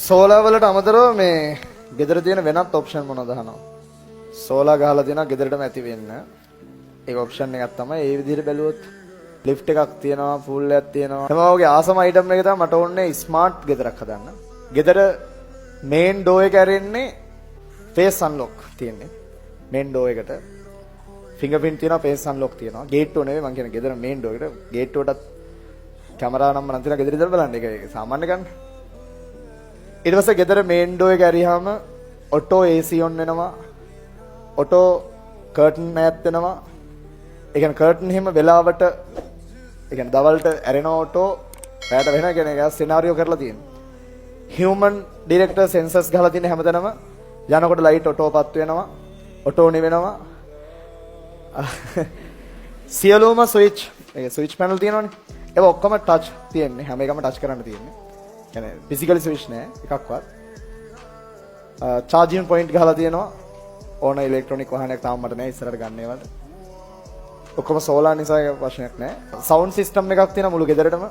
Solar වලට අමතරව මේ ගෙදර තියෙන වෙනත් ඔප්ෂන් මොනවද අහනවා. සෝලා ගහලා තියෙනවා ගෙදරටම ඇති වෙන්න. ඒක ඔප්ෂන් එකක් තමයි. ඒ විදිහට බැලුවොත් ලිෆ්ට් එකක් තියෙනවා, ෆුල් එකක් තියෙනවා. හැම වගේ ආසම අයිටම් එක තමයි මට ඕනේ ස්මාර්ට් ගෙදරක් හදන්න. ගෙදර මේන් ඩෝ එක ඇරෙන්නේ ෆේස් අන්ලොක් තියෙන්නේ. මේන් ඩෝ එකට ෆින්ගර්ප්‍රින්ට් තියෙනවා, ෆේස් අන්ලොක් තියෙනවා. ගේට්ටුව නෙවෙයි මම කියන්නේ ගෙදර මේන් ඩෝ එකට. ගේට්ටුවටත් කැමරා නම්බර නම් තියෙනවා ගෙදර ඉඳලා බලන්න. ඒක සාමාන්‍ය ගන්න. ඊට පස්සේ ගෙදර මේන් ඩෝ එක ඇරියාම ඔටෝ AC ඔන් වෙනවා. ඔටෝ කර්ටන් ඈත් වෙනවා. ඒ කියන්නේ කර්ටන් එහෙම වෙලාවට ඒ කියන්නේ දවල්ට ඇරෙන ඔටෝ රැට වෙනවා කියන එක සිනාරියෝ කරලා තියෙනවා. හියුමන් ඩිරෙක්ටර් සෙන්සර්ස් ගහලා තියෙන හැමතැනම යනකොට ලයිට් ඔටෝපත් වෙනවා. ඔටෝ නිවෙනවා. සියලුම ස්විච් ඒ ස්විච් පැනල් තියෙනවනේ. ඒක ඔක්කොම ටච් තියෙන්නේ. හැම එකම ටච් කරන්න තියෙන්නේ. يعني ෆිසිකලි ස්විච් නෑ එකක්වත්. චාර්ජින් පොයින්ට් ගහලා තියෙනවා. ඕන ඉලෙක්ට්‍රොනික වාහනයක් තාම මට නෑ ඉස්සරහට ගන්න ඒවට. ඔක්කොම සෝලාර් නිසා ඒක ප්‍රශ්නයක් නෑ. සවුන්ඩ් සිස්ටම් එකක් තියෙනවා මුළු ගෙදරටම.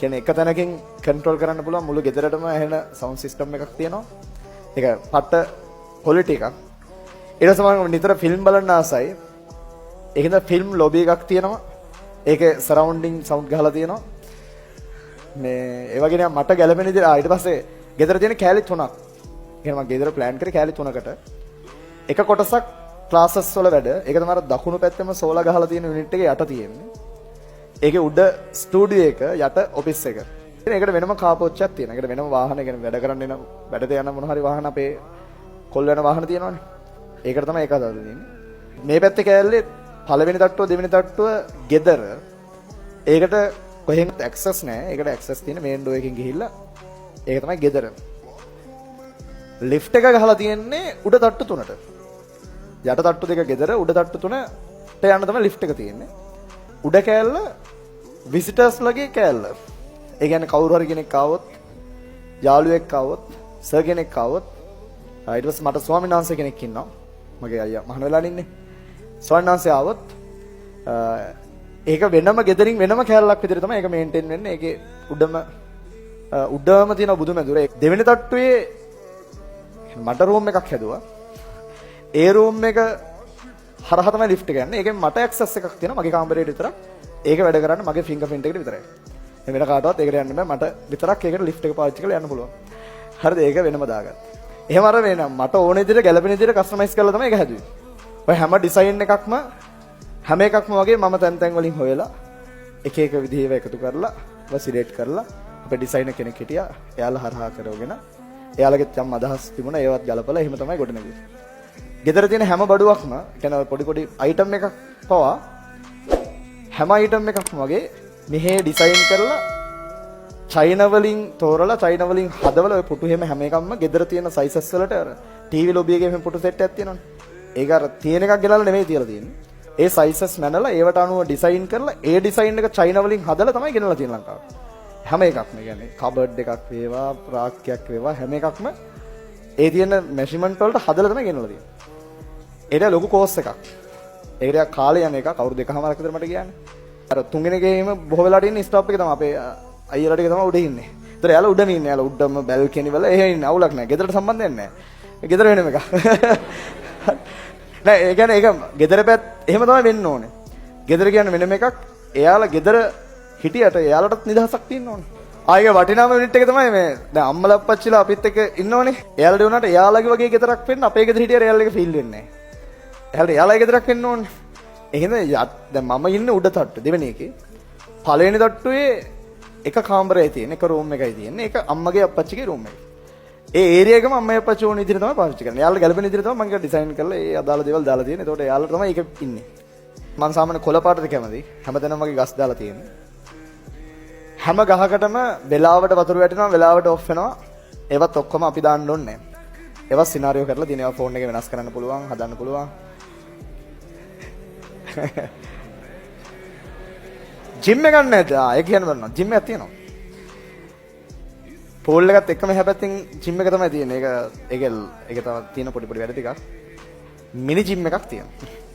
කියන්නේ එක තැනකින් කන්ට්‍රෝල් කරන්න පුළුවන් මුළු ගෙදරටම ඇහෙන සවුන්ඩ් සිස්ටම් එකක් තියෙනවා. ඒක පට්ට ක්වොලිටි එකක්. ඊට පස්සේ මම නිතර ෆිල්ම් බලන්න ආසයි. ඒකෙන්ද ෆිල්ම් ලොබි එකක් තියෙනවා. ඒකේ සරවුන්ඩින් සවුන්ඩ් ගහලා තියෙනවා. මේ ඒ වගේ නෑ මට ගැළපෙන විදිහට ඊට පස්සේ ගෙදර තියෙන කෑලි තුනක්. කියන්නේ මම ගෙදර ප්ලෑන් කරේ කෑලි තුනකට. එක කොටසක් ක්ලාසස් වල වැඩ. ඒක තමයි අර දකුණු පැත්තෙම සෝලා ගහලා තියෙන යුනිට් එකේ යට තියෙන්නේ. ඒකේ උඩ ස්ටුඩියෝ එක යට ඔෆිස් එක. ඉතින් ඒකට වෙනම කාපොච්චයක් තියෙනවා. ඒකට වෙනම වාහන කියන්නේ වැඩ කරන්න එන වැඩට යන මොන හරි වාහන අපේ කොල් වෙන වාහන තියෙනවනේ. ඒකට තමයි ඒක හදලා තියෙන්නේ. මේ පැත්තේ කෑල්ලේ පළවෙනි තට්ටුව දෙවෙනි තට්ටුව ගෙදර. ඒකට කොහෙන්ද ඇක්සස් නැහැ. ඒකට ඇක්සස් තියෙන මේන් ඩෝ එකකින් ගිහිල්ලා ඒක තමයි ගෙදර. ලිෆ්ට් එක ගහලා තියෙන්නේ උඩ තට්ටු තුනට. යට තට්ටු දෙක ගෙදර, උඩ තට්ටු තුනට යන්න තමයි ලිෆ්ට් එක තියෙන්නේ. උඩ කෑල්ල විසිටර්ස්ලගේ කෑල්ල. ඒ කියන්නේ කවුරු හරි කෙනෙක් ආවොත්, යාළුවෙක් ආවොත්, සර් කෙනෙක් ආවොත්, ඊට පස්සේ මට ස්වාමීන් වහන්සේ කෙනෙක් ඉන්නවා. මගේ අයියා මහන වෙලා ඉන්නේ. ස්වාමීන් වහන්සේ ආවොත් ඒක වෙනම ගෙදරින් වෙනම කෑල්ලක් විදිහට තමයි ඒක මේන්ටේන් වෙන්නේ. ඒකේ උඩම තියෙන බුදුමැදුර. දෙවෙනි තට්ටුවේ මට රූම් එකක් හැදුවා. ඒ රූම් එක හරහා තමයි ලිෆ්ට් එක යන්නේ. ඒකෙන් මට ඇක්සස් එකක් තියෙනවා මගේ කාමරේට විතරක්. ඒක වැඩ කරන්නේ මගේ ෆින්ගර්ප්‍රින්ට් එකට විතරයි. වෙන කාටවත් ඒකට යන්න බෑ. මට විතරක් ඒකට ලිෆ්ට් එක පාවිච්චි කරලා යන්න පුළුවන්. හරිද? ඒක වෙනම දාගත්තා. එහෙම අර වෙන මට ඕන විදිහට ගැළපෙන විදිහට කස්ටමයිස් කරලා තමයි ඒක හැදුවේ. ඔය හැම ඩිසයින් එකක්ම හැම එකක්ම වගේ මම තැන් වලින් හොයලා එක එක විදිහේව එකතු කරලා සිලෙක්ට් කරලා අපේ ඩිසයිනර් කෙනෙක් හිටියා. එයාලා හරහා කරවගෙන එයාලගෙත් යම් අදහස් තිබුණා. ඒවත් ගලපලා එහෙම තමයි ගොඩනගුවේ. ගෙදර තියෙන හැම බඩුවක්ම කියන්නේ පොඩි පොඩි අයිටම් එකක් පවා හැම අයිටම් එකක්ම වගේ මෙහෙ ඩිසයින් කරලා චයිනා වලින් තෝරලා චයිනා වලින් හදවල ඔය පුටු හැම එකක්ම ගෙදර තියෙන සයිසස් වලට අර ටීවී ලොබි එකේ මෙහෙම පුටු සෙට් එකක් තියෙනවනේ. ඒක අර තියෙන එකක් ගෙනල්ලා නෙමෙයි තියලා තියෙන්නේ. ඒ සයිසස් මැනලා ඒවට අනුව ඩිසයින් කරලා ඒ ඩිසයින් එක චයිනා වලින් හදලා තමයි ගෙනල්ලා තියෙන ලංකාවට. හැම එකක්ම කියන්නේ කබඩ් එකක් වේවා ප්‍රාක්කයක් වේවා හැම එකක්ම ඒ තියෙන මෙෂර්මන්ට් වලට හදලා තමයි ගෙනල්ලා තියෙන්නේ. ඒක ලොකු කෝස් එකක්. ඒකට කාලේ යන එක කවුරු දෙකමාරක් විතර මට කියන්නේ. අර තුන්වෙනි ගේම බොහෝ වෙලාට ඉන්නේ ස්ටොප් එකේ තමයි අපේ අයියලා ටික තමයි උඩ ඉන්නේ. ඒතර එයාලා උඩම ඉන්නේ. එයාලා උඩම බැල්කනි වල එහෙ ඉන්නේ. අවුලක් නැහැ. ගෙදරට සම්බන්ධයක් නැහැ. ගෙදර වෙනම එකක්. නෑ ඒ කියන්නේ ඒක ගෙදර පැත් එහෙම තමයි වෙන්න ඕනේ. ගෙදර කියන්නේ වෙනම එකක්. එයාලා ගෙදර හිටියට එයාලටත් නිදහසක් තියෙන්න ඕනේ. ආයෙක වටිනාම යුනිට් එක තමයි මේ දැන් අම්මලා අප්පච්චිලා අපිත් එක්ක ඉන්නවනේ. එයාලට උනාට එයාලගේ වගේ ගෙදරක් වෙන්න අපේ ගෙදර හිටියට එයාලගේ ෆීල් වෙන්නේ නැහැ. එයාලගේ ගෙදරක් වෙන්න ඕනේ. එහෙනම් දැන් මම ඉන්නේ උඩ තට්ටු දෙවෙනි එකේ. පළවෙනි තට්ටුවේ එක කාමරයයි තියෙන එක රූම් එකයි තියෙන්නේ. ඒක අම්මගේ අප්පච්චිගේ රූම් එක. ඒ ඒරියා එකම අම්මයි අප්පච්චි ඕන විදිහට තමයි පාවිච්චි කරන්නේ. එයාලට ගැළපෙන විදිහට තමයි මම ඒක ඩිසයින් කරලා ඒ අදාළ දේවල් දාලා තියෙන්නේ. ඒතකොට එයාලට තමයි ඒක ඉන්නේ. මම සාමාන්‍ය කොළ පාටට කැමති. හැමතැනම වගේ ගස් දාලා තියෙන්නේ. හැම ගහකටම වෙලාවට වතුර වැටෙනවා වෙලාවට ඔෆ් වෙනවා. ඒවත් ඔක්කොම අපි දාන්න ඕනේ නැහැ. ඒවත් සිනාරියෝ කරලා දින ඒවා ෆෝන් එකේ වෙනස් කරන්න පුළුවන්, හදන්න පුළුවන්. ජිම් එකක් නැද්ද? ඒක කියන්න බලන්න. ජිම් එකක් තියෙනවා. පෝල් එකත් එක්කම හැපැත්තෙන් ජිම් එක තමයි තියෙන්නේ. ඒක තමයි තියෙන පොඩි පොඩි වැඩ ටිකක්. මිනි ජිම් එකක් තියෙනවා.